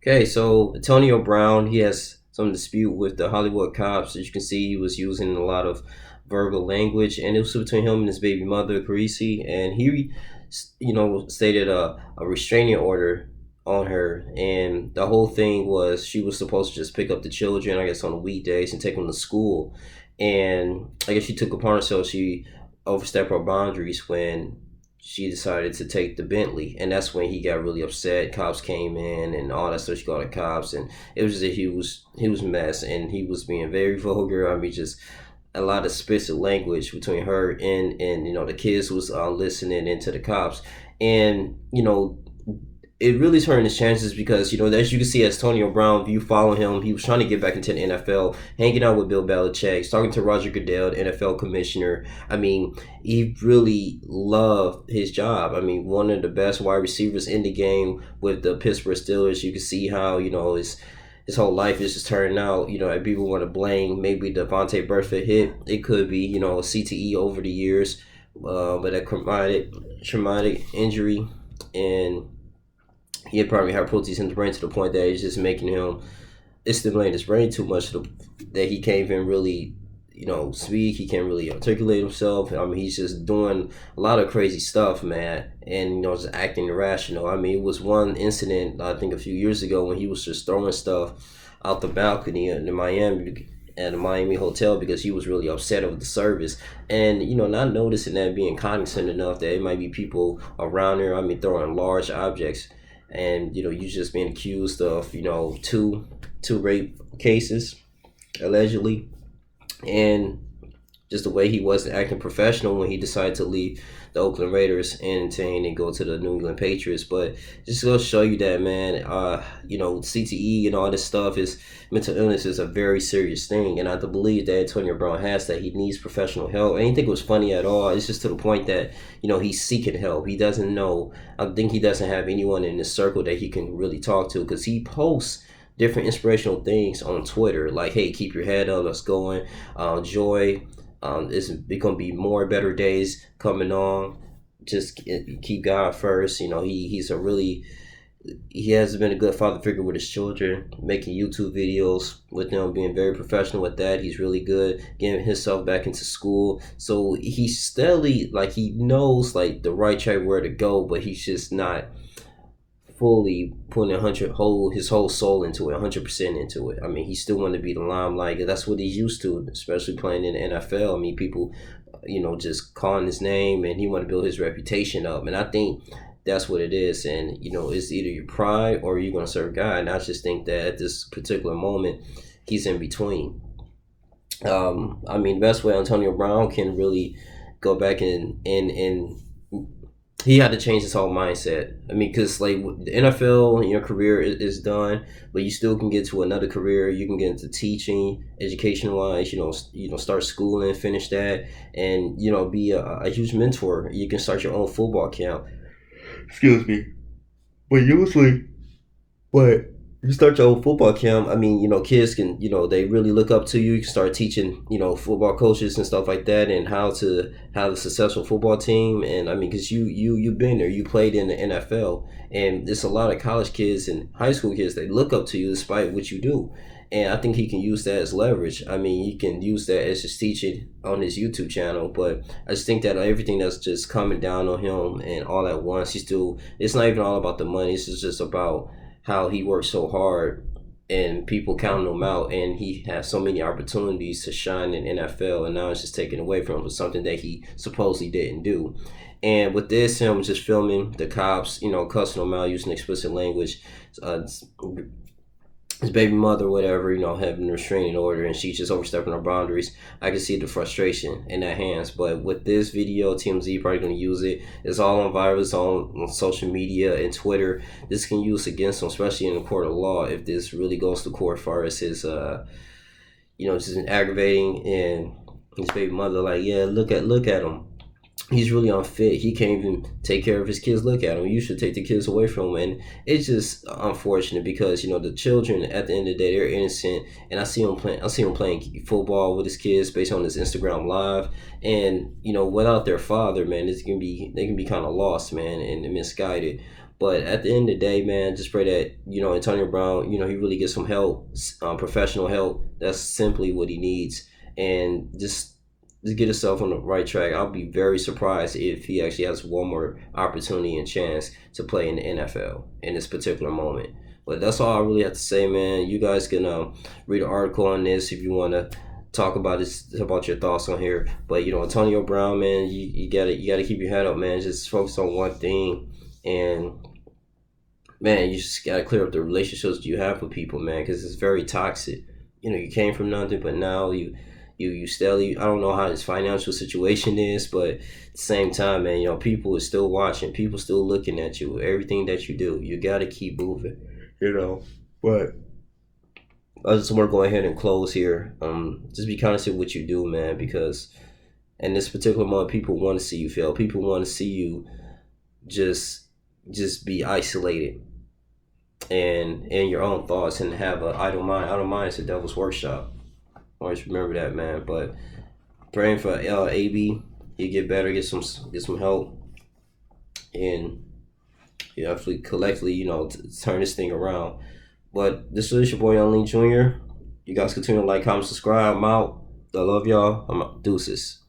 Okay, so Antonio Brown, he has some dispute with the Hollywood cops. As you can see, he was using a lot of verbal language, and it was between him and his baby mother, Carisi, and he, stated a restraining order on her, and the whole thing was she was supposed to just pick up the children, I guess, on the weekdays and take them to school, and I guess she took upon herself she overstepped her boundaries when she decided to take the Bentley, and that's when he got really upset. Cops came in and all that stuff. She called the cops, and it was just a huge mess, and he was being very vulgar. I mean, just a lot of explicit language between her and the kids was listening into the cops, and it really turned his chances because as you can see, as Antonio Brown, if you follow him, he was trying to get back into the NFL, hanging out with Bill Belichick, talking to Roger Goodell, the NFL commissioner. I mean, he really loved his job. I mean, one of the best wide receivers in the game with the Pittsburgh Steelers. You can see how his whole life is just turning out. And people want to blame maybe the Devontae Burfict hit. It could be a CTE over the years, but a traumatic injury, and he had probably hypertrophy in his brain to the point that it's just making him it's stimulating his brain too much that he can't even really speak. He can't really articulate himself. I mean, he's just doing a lot of crazy stuff, man, and just acting irrational. I mean, it was one incident I think a few years ago when he was just throwing stuff out the balcony in Miami at a Miami hotel because he was really upset over the service, and not noticing that, being cognizant enough that it might be people around there. I mean, throwing large objects, and you just being accused of two rape cases allegedly, and just the way he wasn't acting professional when he decided to leave the Oakland Raiders and go to the New England Patriots. But just to show you that, man, CTE and all this stuff is mental illness is a very serious thing, and I believe that Antonio Brown has that. He needs professional help. I didn't think it was funny at all. It's just to the point that he's seeking help. He doesn't know. I think he doesn't have anyone in his circle that he can really talk to because he posts different inspirational things on Twitter, like, "Hey, keep your head up, let's going, joy. It's going to be more better days coming on. Just keep God first." He has been a good father figure with his children, making YouTube videos with them, being very professional with that. He's really good getting himself back into school. So he's steadily, like, he knows like the right track where to go, but he's just not fully putting his whole soul into it, 100% into it. I mean, he still want to be the limelight. That's what he's used to, especially playing in the NFL. I mean, people, just calling his name, and he want to build his reputation up. And I think that's what it is. And it's either your pride or you're gonna serve God. And I just think that at this particular moment, he's in between. I mean, the best way Antonio Brown can really go back and he had to change his whole mindset. I mean, because like the NFL, your career is done, but you still can get to another career. You can get into teaching, education wise. Start schooling, finish that, and be a huge mentor. You can start your own football camp. Excuse me, but usually, but you start your own football camp. I mean, kids can, they really look up to you. You can start teaching, football coaches and stuff like that, and how to have a successful football team. And I mean, because you've been there, you played in the NFL, and there's a lot of college kids and high school kids they look up to you despite what you do. And I think he can use that as leverage. I mean, he can use that as just teaching on his YouTube channel. But I just think that everything that's just coming down on him and all at once, it's not even all about the money. It's just about how he worked so hard and people counting him out, and he has so many opportunities to shine in NFL, and now it's just taken away from him for something that he supposedly didn't do. And with this, him just filming the cops, cussing him out, using explicit language, his baby mother, whatever, having a restraining order, and she's just overstepping her boundaries. I can see the frustration in their hands. But with this video, TMZ probably going to use it. It's all on viral, it's all on social media and Twitter. This can use against him, especially in the court of law, if this really goes to court as far as his, just aggravating, and his baby mother, like, yeah, look at him. He's really unfit. He can't even take care of his kids. Look at him. You should take the kids away from him. And it's just unfortunate because the children at the end of the day, they're innocent. And I see him playing football with his kids based on his Instagram live. And without their father, man, they can be kind of lost, man, and misguided. But at the end of the day, man, just pray that Antonio Brown, he really gets some help, professional help. That's simply what he needs, and just get himself on the right track. I'll be very surprised if he actually has one more opportunity and chance to play in the NFL in this particular moment. But that's all I really have to say, man. You guys can read an article on this if you want to talk about this, about your thoughts on here. But Antonio Brown, man, you gotta keep your head up, man. Just focus on one thing, and man, you just gotta clear up the relationships you have with people, man, because it's very toxic. You came from nothing, but now you still. I don't know how his financial situation is, but at the same time, man, people are still watching, people still looking at you. Everything that you do, you gotta keep moving. But I just want to go ahead and close here. Just be conscious of what you do, man, because in this particular moment, people want to see you fail. People want to see you just be isolated and in your own thoughts and have an idle mind. Idle mind is the devil's workshop. Always remember that, man. But praying for AB, he get better, get some help, and hopefully collectively, turn this thing around. But this is your boy Young Lee Jr. You guys continue to like, comment, subscribe. I'm out. I love y'all. I'm out. Deuces.